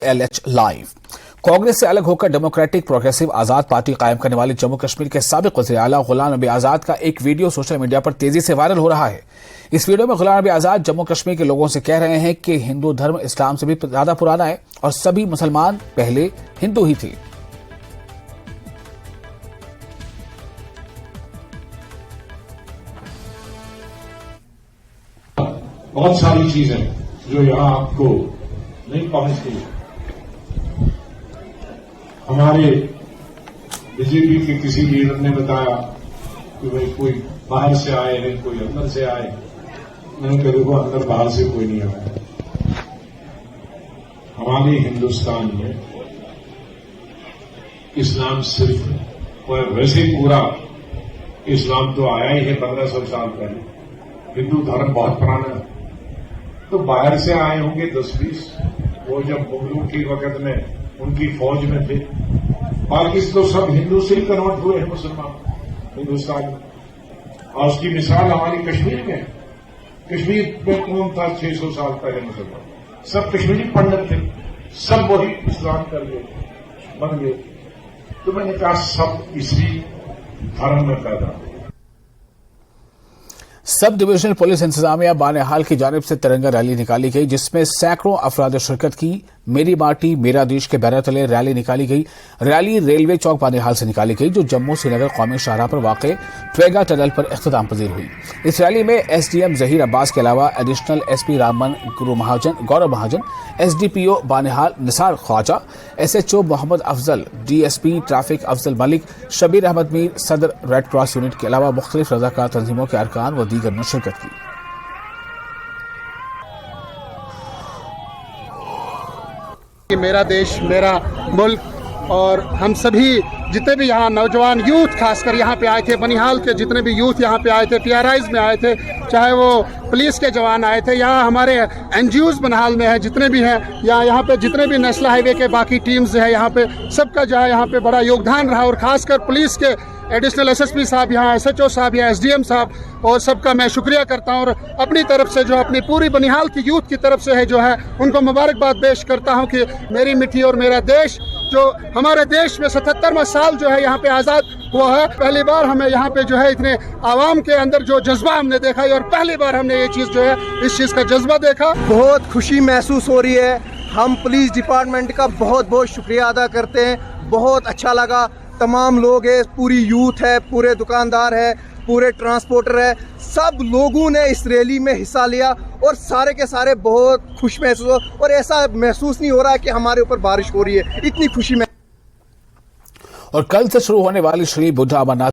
LH live. Congress से अलग होकर डेमोक्रेटिक प्रोग्रेसिव आजाद पार्टी कायम करने वाले जम्मू कश्मीर के साबिक वज़ीर आला गुलाम नबी आजाद का एक वीडियो सोशल मीडिया पर तेजी से वायरल हो रहा है। इस वीडियो में गुलाम नबी आजाद जम्मू कश्मीर के लोगों से कह रहे हैं कि हिंदू धर्म इस्लाम से भी ज्यादा पुराना है और सभी मुसलमान पहले हिंदू ही थे। बहुत सारी चीजें जो यहां आपको नहीं पहुंचती। हमारे बीजेपी के किसी लीडर ने बताया कि भाई कोई बाहर से आए हैं, कोई अंदर से आए। मैंने कहा देखो, अंदर बाहर से कोई नहीं आया। हमारे हिंदुस्तान में इस्लाम सिर्फ है, और वैसे पूरा इस्लाम तो आया ही है 1500 साल पहले। हिंदू धर्म बहुत पुराना है। तो बाहर से आए होंगे 10-20, वो जब मुगलों के वक्त में उनकी फौज में थे। बाकी तो सब हिंदू से ही कन्वर्ट हुए हैं मुसलमान हिंदुस्तान में। और उसकी मिसाल हमारी कश्मीर में है। कश्मीर में कौन था 600 साल पहले मुसलमान? सब कश्मीरी पंडित थे, सब वही इस्लाम कर गए, बन गए। तो मैंने कहा सब इसी धर्म में पैदा हुए। सब डिविजनल पुलिस इंतजामिया बानेहाल की जानिब से तिरंगा रैली निकाली गई, जिसमें सैकड़ों अफराद शिरकत की। मेरी माटी मेरा देश के बैनर तले रैली निकाली गई। रैली रेलवे चौक बानेहाल से निकाली गई, जो जम्मू श्रीनगर कौमी शाहराह पर वाक़े ट्वेगा टनल पर इख्तिताम पजीर हुई। इस रैली में SDM जहीर अब्बास के अलावा additional SP Raman Gaurav Mahajan, SDPO Banihal Nisar Khwaja, SHO Mohammad Afzal, DSP traffic Afzal Malik, Shabir Ahmad Mir, सदर रेड क्रॉस यूनिट के अलावा मुख्तलिफ रज़ाकार तंजीमों के अरकान व दीगर ने शिरकत की। मेरा देश मेरा मुल्क, और हम सभी जितने भी यहाँ नौजवान यूथ खासकर यहाँ पे आए थे, बनिहाल के जितने भी यूथ यहाँ पे आए थे, TRIs में आए थे, चाहे वो पुलिस के जवान आए थे, यहाँ हमारे NGOs बनिहाल में है जितने भी हैं, यहाँ पे जितने भी नेशनल हाईवे के बाकी टीम्स है, यहाँ पे सबका जो है यहाँ पे बड़ा योगदान रहा। और खासकर पुलिस के एडिशनल SSP साहब, यहाँ SHO साहब, यहाँ SDM साहब, और सबका मैं शुक्रिया करता हूँ। और अपनी तरफ से जो अपनी पूरी बनिहाल की यूथ की तरफ से है जो है उनको मुबारकबाद पेश करता हूँ कि मेरी मिट्टी और मेरा देश, जो हमारे देश में 77वां साल जो है यहाँ पे आज़ाद हुआ है। पहली बार हमें यहाँ पे जो है इतने आवाम के अंदर जो जज्बा हमने देखा है, और पहली बार हमने ये चीज़ जो है इस चीज़ का जज्बा देखा। बहुत खुशी महसूस हो रही है। हम पुलिस डिपार्टमेंट का बहुत बहुत शुक्रिया अदा करते हैं। बहुत अच्छा लगा। तमाम लोग है, पूरी यूथ है, पूरे दुकानदार है, पूरे ट्रांसपोर्टर है, सब लोगों ने इस रैली में हिस्सा लिया और सारे के सारे बहुत खुश महसूस हो। और ऐसा महसूस नहीं हो रहा है कि हमारे ऊपर बारिश हो रही है, इतनी खुशी में। और कल से शुरू होने वाली श्री बुद्धा अमरनाथ